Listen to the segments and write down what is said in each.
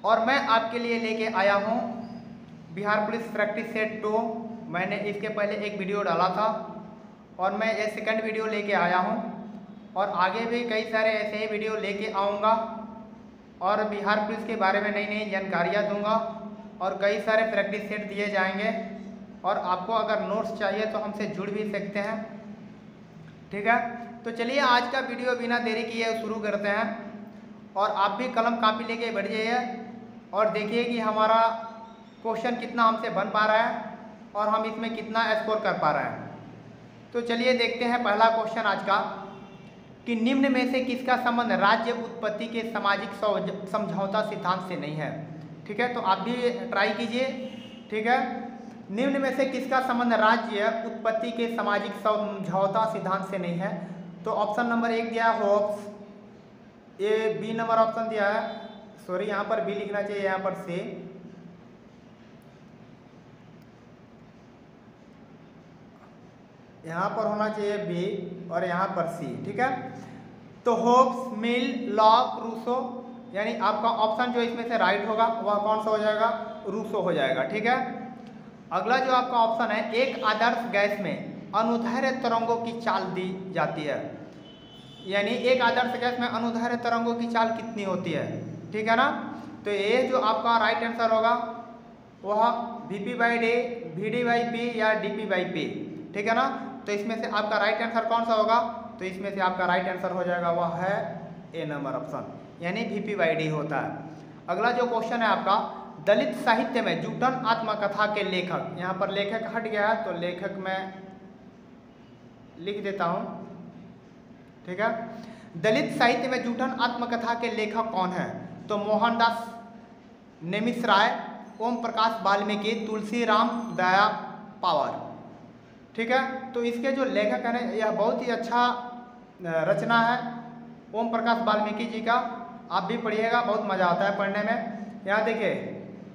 और मैं आपके लिए लेके आया हूँ बिहार पुलिस प्रैक्टिस सेट 2। मैंने इसके पहले एक वीडियो डाला था और मैं ये सेकंड वीडियो लेके आया हूँ और आगे भी कई सारे ऐसे ही वीडियो लेके आऊँगा और बिहार पुलिस के बारे में नई नई जानकारियाँ दूँगा और कई सारे प्रैक्टिस सेट दिए जाएंगे। और आपको अगर नोट्स चाहिए तो हमसे जुड़ भी सकते हैं, ठीक है। तो चलिए आज का वीडियो बिना देरी किए शुरू करते हैं और आप भी कलम कापी लेके बैठ जाइए और देखिए कि हमारा क्वेश्चन कितना हमसे बन पा रहा है और हम इसमें कितना स्कोर कर पा रहे हैं। तो चलिए देखते हैं पहला क्वेश्चन आज का कि निम्न में से किसका संबंध राज्य उत्पत्ति के सामाजिक समझौता सिद्धांत से नहीं है, ठीक है। तो आप भी ट्राई कीजिए, ठीक है। निम्न में से किसका संबंध राज्य उत्पत्ति के सामाजिक समझौता सिद्धांत से नहीं है। तो ऑप्शन नंबर 1 दिया है होब्स, ए बी नंबर ऑप्शन दिया है, सॉरी यहाँ पर बी लिखना चाहिए, यहाँ पर सी, यहाँ पर होना चाहिए बी और यहाँ पर सी, ठीक है। तो होब्स, मिल, लॉक, रूसो, यानी आपका ऑप्शन जो इसमें से राइट होगा वह कौन सा हो जाएगा, रूसो हो जाएगा, ठीक है। अगला जो आपका ऑप्शन है, एक आदर्श गैस में अनुदैर्ध्य तरंगों की चाल दी जाती है, यानी एक आदर्श गैस में अनुदैर्ध्य तरंगों की चाल कितनी होती है, ठीक है ना। तो ये जो आपका राइट आंसर होगा वह Vp/d, Vd/p या dp/p, ठीक है ना। तो इसमें से आपका राइट आंसर कौन सा होगा, तो इसमें से आपका राइट आंसर हो जाएगा वह है ए नंबर ऑप्शन, यानी Vp/d होता है। अगला जो क्वेश्चन है आपका, दलित साहित्य में जूटन आत्मकथा के लेखक, यहाँ पर लेखक हट गया है तो लेखक मैं लिख देता हूँ, ठीक है। दलित साहित्य में जूटन आत्मकथा के लेखक कौन है। तो मोहनदास नेमिष राय, ओम प्रकाश वाल्मीकि, तुलसीराम दया पावर, ठीक है। तो इसके जो लेखक हैं यह बहुत ही अच्छा रचना है ओम प्रकाश वाल्मीकि जी का, आप भी पढ़िएगा, बहुत मज़ा आता है पढ़ने में। यहाँ देखिए,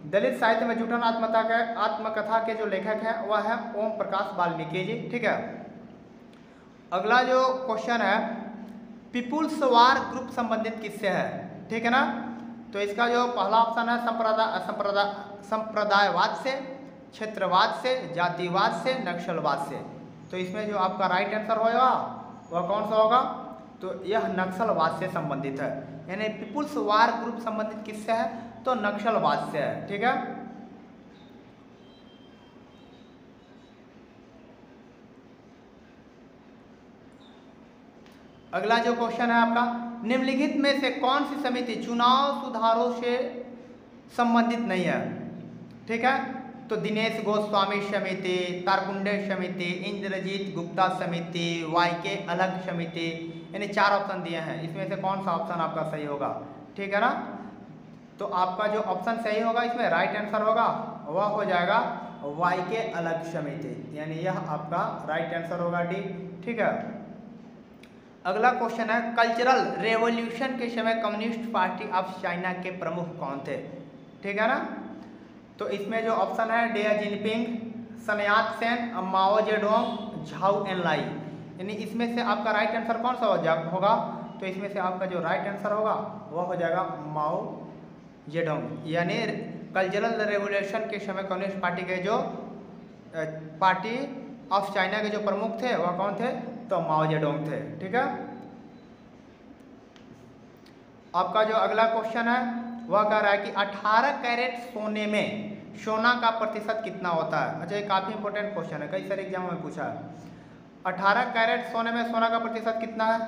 दलित साहित्य में जूटन आत्मकथा के जो लेखक हैं वह है ओम प्रकाश वाल्मीकि जी, ठीक है। अगला जो क्वेश्चन है, पीपुल्स वार ग्रुप संबंधित किससे है, ठीक है ना। तो इसका जो पहला ऑप्शन है संप्रदायवाद से, क्षेत्रवाद से, जातिवाद से, नक्सलवाद से। तो इसमें जो आपका राइट आंसर होगा वह कौन सा होगा, तो यह नक्सलवाद से संबंधित है, यानी पीपुल्स वार ग्रुप संबंधित किससे है, तो नक्सलवाद से है, ठीक है। अगला जो क्वेश्चन है आपका, निम्नलिखित में से कौन सी समिति चुनाव सुधारों से संबंधित नहीं है, ठीक है। तो दिनेश गोस्वामी समिति, तारकुंडे समिति, इंद्रजीत गुप्ता समिति, वाईके अलग समिति, यानी 4 ऑप्शन दिए हैं, इसमें से कौन सा ऑप्शन आपका सही होगा, ठीक है ना। तो आपका जो ऑप्शन सही होगा इसमें राइट आंसर होगा वह हो जाएगा वाईके अलग समिति, यानी यह आपका राइट आंसर होगा डी, ठीक है। अगला क्वेश्चन है, कल्चरल रेवोल्यूशन के समय कम्युनिस्ट पार्टी ऑफ चाइना के प्रमुख कौन थे, ठीक है ना। तो इसमें जो ऑप्शन है डेया जिनपिंग, सन यात सेन, माओ जेडोंग, झाओ एनलाई, यानी इसमें से आपका राइट आंसर कौन सा होगा, तो इसमें से आपका जो राइट आंसर होगा वह हो जाएगा माओ जेडोंग, यानी कल्चरल रेवोल्यूशन के समय कम्युनिस्ट पार्टी के जो पार्टी ऑफ चाइना के जो प्रमुख थे वह कौन थे, तो माओ जेडोंग थे, ठीक है। आपका जो अगला क्वेश्चन है वह कह रहा है कि 18 कैरेट सोने में सोना का प्रतिशत कितना होता है। अच्छा, ये काफ़ी इंपॉर्टेंट क्वेश्चन है, कई सारे एग्जामों में पूछा है। 18 कैरेट सोने में सोना का प्रतिशत कितना है,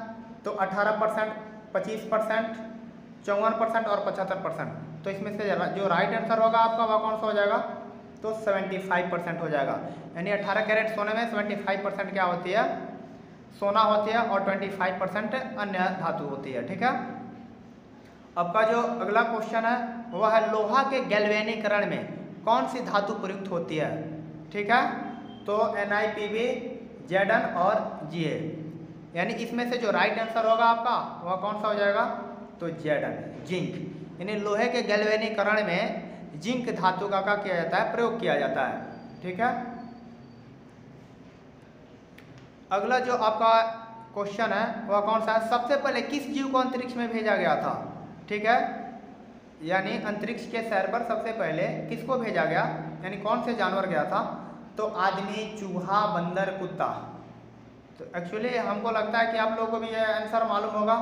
तो 18%, 25%, 54% और 75%। तो इसमें से जो राइट आंसर होगा आपका वह कौन सा हो जाएगा, तो 75% हो जाएगा, यानी 18 कैरेट सोने में 75% क्या होती है, सोना होती है और 25% अन्य धातु होती है, ठीक है। आपका जो अगला क्वेश्चन है वह है लोहा के गैल्वेनीकरण में कौन सी धातु प्रयुक्त होती है, ठीक है। तो NiPb, Zn और Ga, यानी इसमें से जो राइट आंसर होगा आपका वह कौन सा हो जाएगा, तो Zn, जिंक, यानी लोहे के गैल्वेनीकरण में जिंक धातु का क्या किया जाता है, प्रयोग किया जाता है, ठीक है। अगला जो आपका क्वेश्चन है वह कौन सा है, सबसे पहले किस जीव को अंतरिक्ष में भेजा गया था, ठीक है। यानी अंतरिक्ष के सैर पर सबसे पहले किसको भेजा गया, यानी कौन से जानवर गया था? तो आदमी, चूहा, बंदर, कुत्ता। तो एक्चुअली हमको लगता है कि आप लोगों को भी ये आंसर मालूम होगा।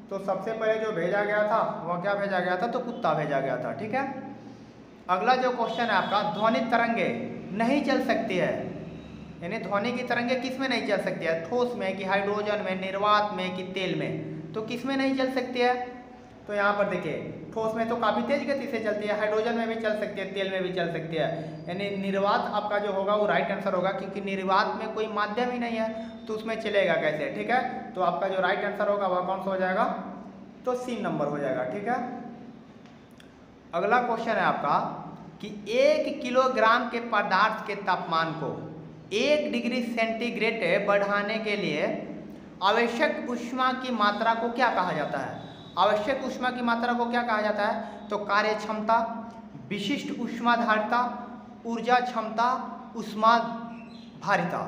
तो सबसे पहले जो भेजा गया था वह क्या भेजा गया था? तो कुत्ता भेजा गया था। ठीक है, अगला जो क्वेश्चन है आपका, ध्वनि तरंगे नहीं चल सकती है, यानी ध्वनि की तरंगे किस में नहीं चल सकती है? ठोस में कि हाइड्रोजन में, निर्वात में कि तेल में? तो किस में नहीं चल सकती है? तो यहाँ पर देखिए, ठोस में तो काफ़ी तेज गति से चलती है, हाइड्रोजन में भी चल सकती है, तेल में भी चल सकती है, यानी निर्वात आपका जो होगा वो राइट आंसर होगा, क्योंकि निर्वात में कोई माध्यम ही नहीं है तो उसमें चलेगा कैसे? ठीक है, तो आपका जो राइट आंसर होगा वह कौन सा हो जाएगा? तो सी नंबर हो जाएगा। ठीक है, अगला क्वेश्चन है आपका कि 1 किलोग्राम के पदार्थ के तापमान को 1 डिग्री सेंटीग्रेड बढ़ाने के लिए आवश्यक ऊष्मा की मात्रा को क्या कहा जाता है? आवश्यक ऊष्मा की मात्रा को क्या कहा जाता है? तो कार्य क्षमता, विशिष्ट ऊष्माधारिता, ऊर्जा क्षमता, ऊष्माधारिता।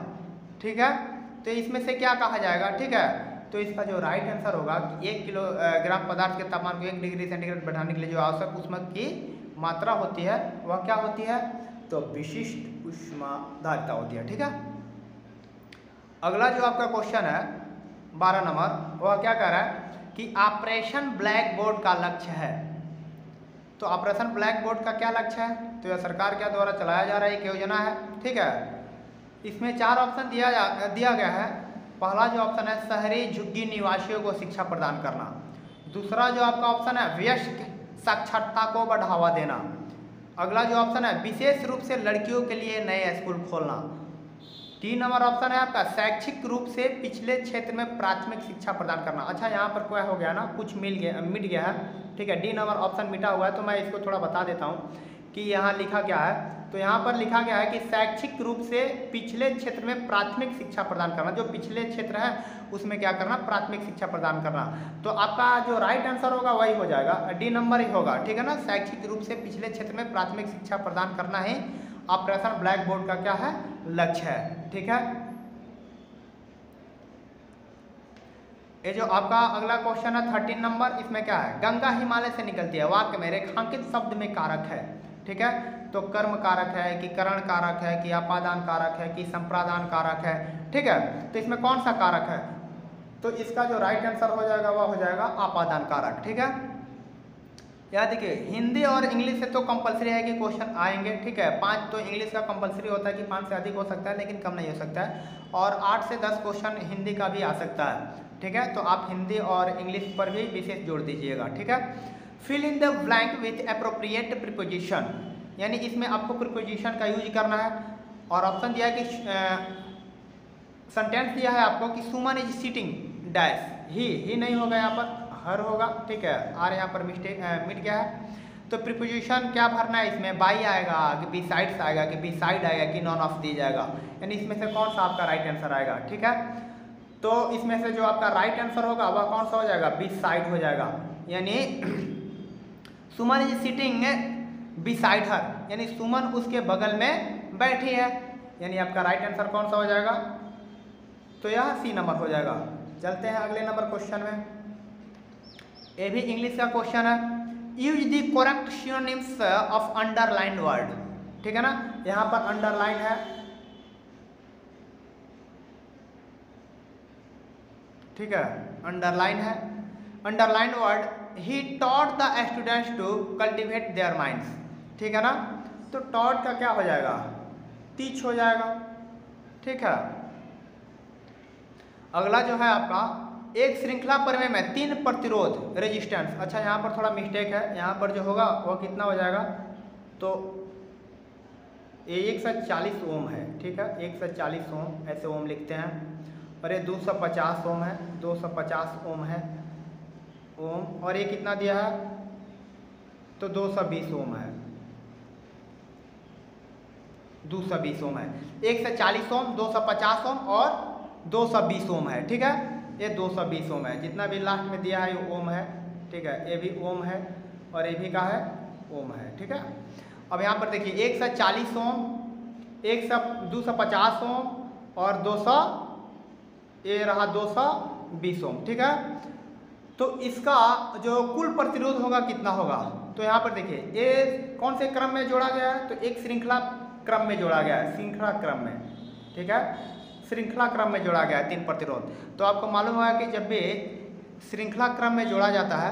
ठीक है, तो इसमें से क्या कहा जाएगा? ठीक है, तो इसका जो राइट आंसर होगा कि 1 किलोग्राम पदार्थ के तापमान को 1 डिग्री सेंटीग्रेड बढ़ाने के लिए जो आवश्यक ऊष्मा की मात्रा होती है वह क्या होती है? तो विशिष्ट ऊष्माधारिता होती है। ठीक है, अगला जो आपका क्वेश्चन है 12 नंबर, वह क्या कह रहा है कि ऑपरेशन ब्लैक बोर्ड का लक्ष्य है। तो ऑपरेशन ब्लैक बोर्ड का क्या लक्ष्य है? तो यह सरकार के द्वारा चलाया जा रहा एक योजना है। ठीक है, इसमें 4 ऑप्शन दिया गया है। पहला जो ऑप्शन है शहरी झुग्गी निवासियों को शिक्षा प्रदान करना। दूसरा जो आपका ऑप्शन है वयस्क साक्षरता को बढ़ावा देना। अगला जो ऑप्शन है विशेष रूप से लड़कियों के लिए नए स्कूल खोलना। 3 नंबर ऑप्शन है आपका शैक्षिक रूप से पिछले क्षेत्र में प्राथमिक शिक्षा प्रदान करना। अच्छा, यहाँ पर क्या हो गया ना, कुछ मिट गया है। ठीक है, डी नंबर ऑप्शन मिटा हुआ है, तो मैं इसको थोड़ा बता देता हूँ कि यहाँ लिखा क्या है। तो यहाँ पर लिखा गया है कि शैक्षिक रूप से पिछले क्षेत्र में प्राथमिक शिक्षा प्रदान करना। जो पिछले क्षेत्र है उसमें क्या करना? प्राथमिक शिक्षा प्रदान करना। तो आपका जो राइट आंसर होगा वही हो जाएगा, डी नंबर ही होगा। ठीक है ना, शैक्षिक रूप से पिछले क्षेत्र में प्राथमिक शिक्षा प्रदान करना ही ऑपरेशन ब्लैक बोर्ड का क्या है? लक्ष्य है। ठीक है, ये जो आपका अगला क्वेश्चन है 13 नंबर, इसमें क्या है? गंगा हिमालय से निकलती है, वाक्य में रेखांकित शब्द में कारक है। ठीक है, तो कर्म कारक है कि करण कारक है कि अपादान कारक है कि संप्रादान कारक है? ठीक है, तो इसमें कौन सा कारक है? तो इसका जो राइट आंसर हो जाएगा वह हो जाएगा अपादान कारक। ठीक है, याद देखिए, हिंदी और इंग्लिश से तो कंपलसरी है कि क्वेश्चन आएंगे। ठीक है, 5 तो इंग्लिश का कंपलसरी होता है कि 5 से अधिक हो सकता है, लेकिन कम नहीं हो सकता है, और 8 से 10 क्वेश्चन हिंदी का भी आ सकता है। ठीक है, तो आप हिंदी और इंग्लिश पर भी विशेष जोड़ दीजिएगा। ठीक है, fill in the blank with appropriate preposition, यानी इसमें आपको प्रीपोजिशन का यूज करना है। और ऑप्शन दिया है कि सेंटेंस दिया है आपको कि सुमन इज सिटिंग डैश, ही नहीं होगा, यहाँ पर हर होगा। ठीक है, आर यहाँ पर मिट गया है। तो प्रीपोजिशन क्या भरना है इसमें? बाई आएगा कि बिसाइड्स आएगा कि बिसाइड आएगा कि नॉन ऑफ दी जाएगा, यानी इसमें से कौन सा आपका राइट आंसर आएगा? ठीक है, तो इसमें से जो आपका राइट आंसर होगा वह कौन सा हो जाएगा? बिसाइड हो जाएगा, यानी सुमन इज सिटिंग बिसाइड हर, यानी सुमन उसके बगल में बैठी है, यानी आपका राइट आंसर कौन सा हो जाएगा? तो यह सी नंबर हो जाएगा। चलते हैं अगले नंबर क्वेश्चन में, ये भी इंग्लिश का क्वेश्चन है। Use the correct synonyms of underlined word. ठीक है ना, यहाँ पर अंडरलाइन है। ठीक है, अंडरलाइन है। Underlined word he taught the students to cultivate their minds. ठीक है ना, तो टॉट का क्या हो जाएगा? टीच हो जाएगा। ठीक है, अगला जो है आपका एक श्रृंखला परिमेय में 3 प्रतिरोध रेजिस्टेंस। अच्छा, यहाँ पर थोड़ा मिस्टेक है, यहाँ पर जो होगा वो कितना हो जाएगा? तो ये 140 ओम है। ठीक है, 140 ओम ऐसे ओम लिखते हैं, और ये 250 ओम है, 250 ओम है ओम, और ये कितना दिया है? तो 220 ओम है, 220 ओम है। 140 ओम, 250 ओम और 220 ओम है। ठीक है, ये 220 ओम है, जितना भी लास्ट में दिया है ये ओम है। ठीक है, ये भी ओम है और ये भी का है ओम है। ठीक है, अब यहाँ पर देखिए 140 ओम, 250 ओम और 200, ये रहा 220 ओम। ठीक है, तो इसका जो कुल प्रतिरोध होगा कितना होगा? तो यहाँ पर देखिए ये कौन से क्रम में जोड़ा गया है, तो एक श्रृंखला क्रम में जोड़ा गया है, श्रृंखला क्रम में, ठीक है, श्रृंखला क्रम में जोड़ा गया है 3 प्रतिरोध। तो आपको मालूम होगा कि जब भी श्रृंखला क्रम में जोड़ा जाता है,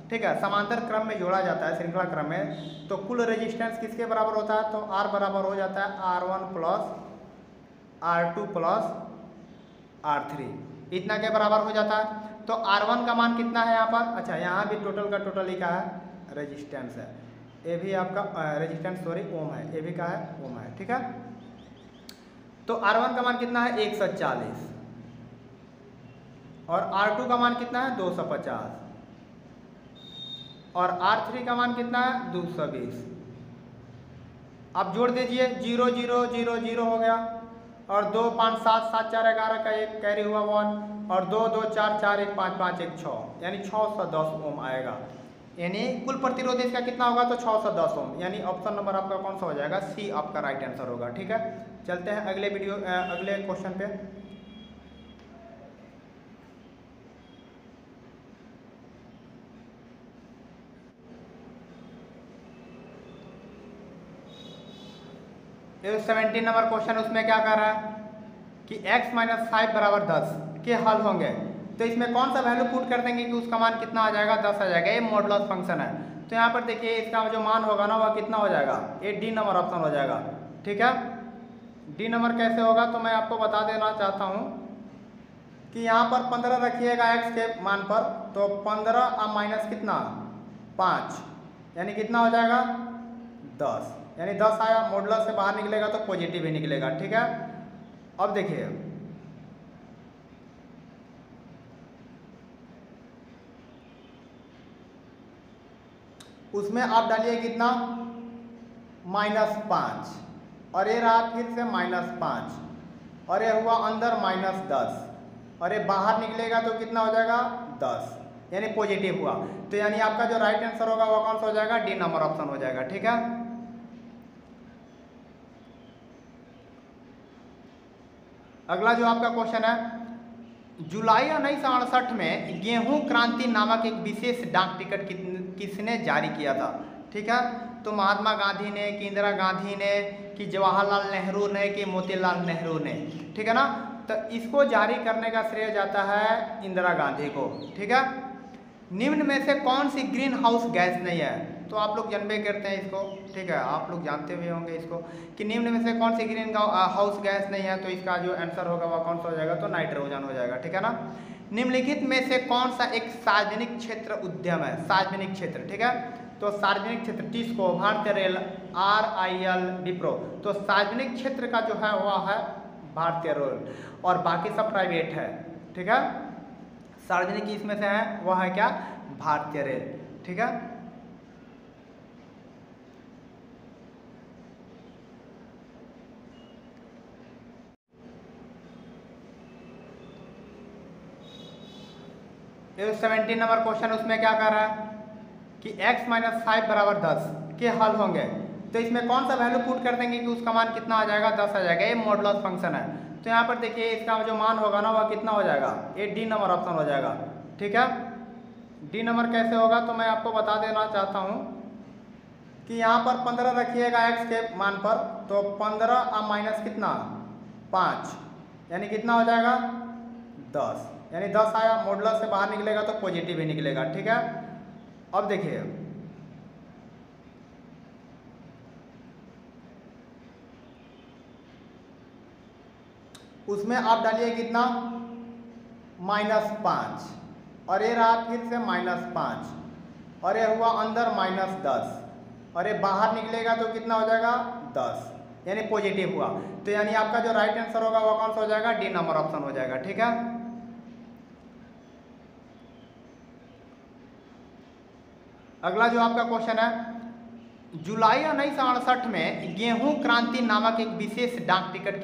ठीक है, समांतर क्रम में जोड़ा जाता है श्रृंखला क्रम में, तो कुल रेजिस्टेंस किसके बराबर होता है, तो R बराबर हो जाता है R1 plus R2 plus R3, इतना के बराबर हो जाता है। तो R1 का मान कितना है यहाँ पर, अच्छा यहाँ भी टोटल का टोटल लिखा है, रेजिस्टेंस है, ये भी आपका रेजिस्टेंस सॉरी ओम है, ये भी का है ओम है, ठीक है। तो R1 का मान कितना है 140 और R2 का मान कितना है 250 और R3 का मान कितना है 220। आप जोड़ दीजिए 0 0 0 0 हो गया और 2 5 7 7 4 11 का एक कैरी हुआ 1 और 2 2 4 4 1 5 5 1 6, यानी 610 ओम आएगा। यानी कुल प्रतिरोध इसका कितना होगा, तो 610 ओम, यानी ऑप्शन नंबर आपका कौन सा हो जाएगा, सी आपका राइट आंसर होगा, ठीक है। चलते हैं अगले अगले क्वेश्चन पे। ये 17 नंबर क्वेश्चन, उसमें क्या कर रहा है कि x - 5 बराबर 10 के हल होंगे, तो इसमें कौन सा वैल्यू पुट कर देंगे कि उसका मान कितना आ जाएगा, 10 आ जाएगा। ये मॉडुलस फंक्शन है, तो यहाँ पर देखिए इसका जो मान होगा ना वह कितना हो जाएगा, ये डी नंबर ऑप्शन हो जाएगा, ठीक है। डी नंबर कैसे होगा, तो मैं आपको बता देना चाहता हूँ कि यहाँ पर 15 रखिएगा x के मान पर, तो 15 अब माइनस कितना 5, यानी कितना हो जाएगा 10, यानी 10 आया, मॉडुलस से बाहर निकलेगा तो पॉजिटिव ही निकलेगा, ठीक है। अब देखिए उसमें आप डालिए कितना -5 और ये रहा फिर से -5 और ये हुआ अंदर -10 और ये बाहर निकलेगा तो कितना हो जाएगा 10, यानी पॉजिटिव हुआ। तो यानी आपका जो राइट आंसर होगा वो कौन सा हो जाएगा, डी नंबर ऑप्शन हो जाएगा, ठीक है। अगला जो आपका क्वेश्चन है, जुलाई 1968 में गेहूं क्रांति नामक एक विशेष डाक टिकट किसने जारी किया था, ठीक है। तो महात्मा गांधी ने, कि इंदिरा गांधी ने, कि जवाहरलाल नेहरू ने, कि मोतीलाल नेहरू ने, ठीक है ना। तो इसको जारी करने का श्रेय जाता है इंदिरा गांधी को, ठीक है। निम्न में से कौन सी ग्रीन हाउस गैस नहीं है, तो आप लोग जानबे करते हैं इसको, ठीक है, आप लोग जानते हुए होंगे इसको कि निम्न में से कौन सी ग्रीन हाउस गैस नहीं है, तो इसका जो आंसर होगा वह कौन सा हो जाएगा, तो नाइट्रोजन हो जाएगा, ठीक है ना। निम्नलिखित में से कौन सा एक सार्वजनिक क्षेत्र उद्यम है, सार्वजनिक क्षेत्र, ठीक है। तो सार्वजनिक क्षेत्र टिस्को, भारतीय रेल, RIL, विप्रो, तो सार्वजनिक क्षेत्र का जो है वह है भारतीय रेल और बाकी सब प्राइवेट है, ठीक है। सार्वजनिक इसमें से है वह है क्या, भारतीय रेल, ठीक है। ये 17 नंबर क्वेश्चन, उसमें क्या कर रहा है कि x - 5 बराबर 10 के हल होंगे, तो इसमें कौन सा वैल्यू पुट कर देंगे कि उसका मान कितना आ जाएगा, 10 आ जाएगा। ये मॉडुलस फंक्शन है, तो यहाँ पर देखिए इसका जो मान होगा ना वह कितना हो जाएगा, ये डी नंबर ऑप्शन हो जाएगा, ठीक है। डी नंबर कैसे होगा, तो मैं आपको बता देना चाहता हूँ कि यहाँ पर 15 रखिएगा x के मान पर, तो 15 अब माइनस कितना 5, यानी कितना हो जाएगा 10, यानी 10 आया, मॉडुलस से बाहर निकलेगा तो पॉजिटिव ही निकलेगा, ठीक है। अब देखिए उसमें आप डालिए कितना -5 और ये रहा फिर से -5 और ये हुआ अंदर -10 और ये बाहर निकलेगा तो कितना हो जाएगा 10, यानी पॉजिटिव हुआ। तो यानी आपका जो राइट आंसर होगा वो कौन सा हो जाएगा, डी नंबर ऑप्शन हो जाएगा, ठीक है। अगला जो आपका क्वेश्चन है, जुलाई 1968 में गेहूं क्रांति नामक एक विशेष डाक टिकट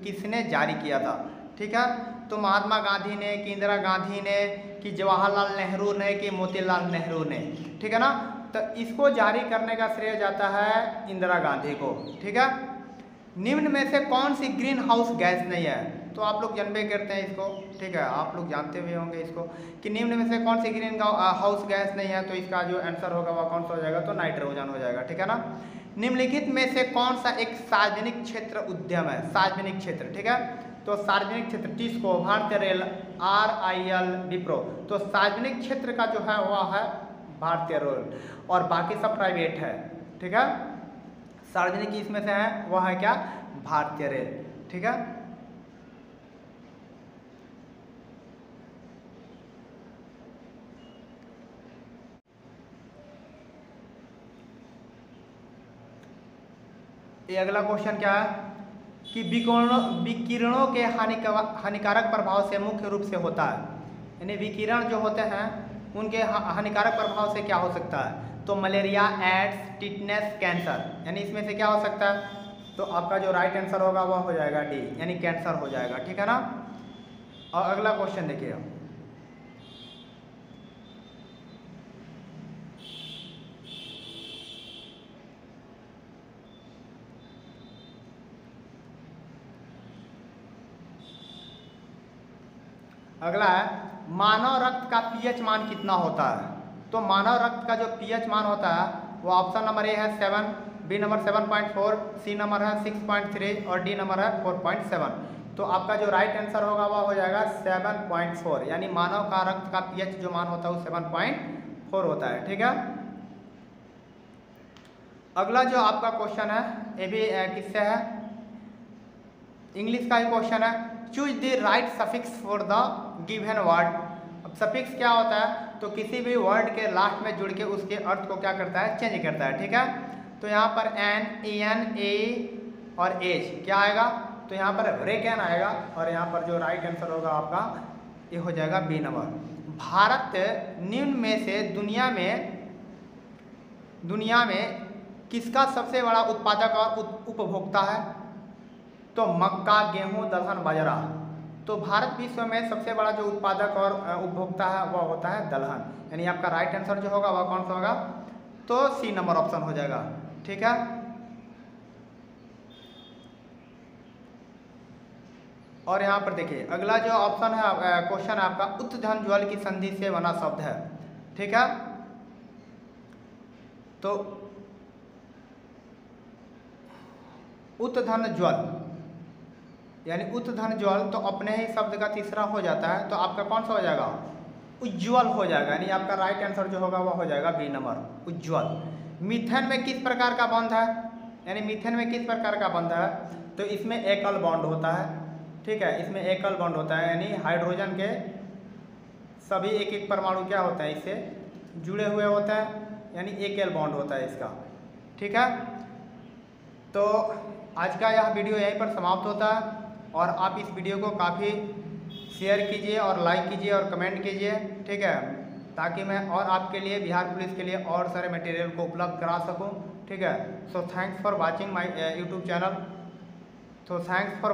किसने जारी किया था, ठीक है। तो महात्मा गांधी ने, कि इंदिरा गांधी ने, कि जवाहरलाल नेहरू ने, कि मोतीलाल नेहरू ने, ठीक है ना। तो इसको जारी करने का श्रेय जाता है इंदिरा गांधी को, ठीक है। निम्न में से कौन सी ग्रीन हाउस गैस नहीं है, तो आप लोग जानबे करते हैं इसको, ठीक है, आप लोग जानते हुए होंगे इसको कि निम्न में से कौन सी ग्रीन हाउस गैस नहीं है, तो इसका जो आंसर होगा वह कौन सा हो जाएगा, तो नाइट्रोजन हो जाएगा, ठीक है ना। निम्नलिखित में से कौन सा एक सार्वजनिक क्षेत्र उद्यम है, सार्वजनिक क्षेत्र, ठीक है, तो सार्वजनिक क्षेत्र टिस्को, भारतीय रेल, RIL, विप्रो, तो सार्वजनिक क्षेत्र का जो है वह है भारतीय रेल और बाकी सब प्राइवेट है, ठीक है। सार्वजनिक इसमें से है वह है क्या, भारतीय रेल, ठीक है। ये अगला क्वेश्चन क्या है कि विकिरणों के हानिकारक प्रभाव से मुख्य रूप से होता है, यानी विकिरण जो होते हैं उनके हानिकारक प्रभाव से क्या हो सकता है, तो मलेरिया, एड्स, टिटनेस, कैंसर, यानी इसमें से क्या हो सकता है, तो आपका जो राइट आंसर होगा वह हो जाएगा डी, यानी कैंसर हो जाएगा, ठीक है ना। और अगला क्वेश्चन देखिए, अगला है मानव रक्त का पीएच मान कितना होता है, तो मानव रक्त का जो पीएच मान होता है वो ऑप्शन नंबर ए है 7, बी नंबर 7.4, सी नंबर है 6.3 और डी नंबर है 4.7। तो आपका जो राइट आंसर होगा वह हो जाएगा 7.4, यानी मानव का रक्त का पीएच जो मान होता है वो 7.4 होता है, ठीक है। अगला जो आपका क्वेश्चन है ये भी किससे है, इंग्लिश का ही क्वेश्चन है। Choose the right suffix for the given word. अब सफिक्स क्या होता है, तो किसी भी वर्ड के लास्ट में जुड़ के उसके अर्थ को क्या करता है, चेंज करता है, ठीक है। तो यहाँ पर एन, EN, A और एज क्या आएगा, तो यहाँ पर रेकन आएगा और यहाँ पर जो राइट आंसर होगा आपका ये हो जाएगा बी नंबर। भारत निम्न में से दुनिया में किसका सबसे बड़ा उत्पादक और उपभोक्ता है, तो मक्का, गेहूं, दलहन, बाजरा। तो भारत विश्व में सबसे बड़ा जो उत्पादक और उपभोक्ता है वह होता है दलहन, यानी आपका राइट आंसर जो होगा वह कौन सा होगा, तो सी नंबर ऑप्शन हो जाएगा, ठीक है। और यहाँ पर देखिए अगला जो ऑप्शन है क्वेश्चन है आपका उत्तधन ज्वल की संधि से बना शब्द है, ठीक है। तो उत्तधन ज्वल यानी उत्तधन ज्वल तो अपने ही शब्द का तीसरा हो जाता है, तो आपका कौन सा हो जाएगा, उज्ज्वल हो जाएगा, यानी आपका राइट आंसर जो होगा वह हो जाएगा बी नंबर, उज्ज्वल। मीथेन में किस प्रकार का बंध है, यानी मीथेन में किस प्रकार का बंध है, तो इसमें एकल बॉन्ड होता है, ठीक है, इसमें एकल बॉन्ड होता है, यानी हाइड्रोजन के सभी एक एक परमाणु क्या होता है इससे जुड़े हुए होते हैं, यानी एकल बॉन्ड होता है इसका, ठीक है। तो आज का यह वीडियो यहीं पर समाप्त होता है और आप इस वीडियो को काफ़ी शेयर कीजिए और लाइक कीजिए और कमेंट कीजिए, ठीक है, ताकि मैं और आपके लिए बिहार पुलिस के लिए और सारे मटेरियल को उपलब्ध करा सकूं, ठीक है। So thanks for watching my YouTube channel, so thanks for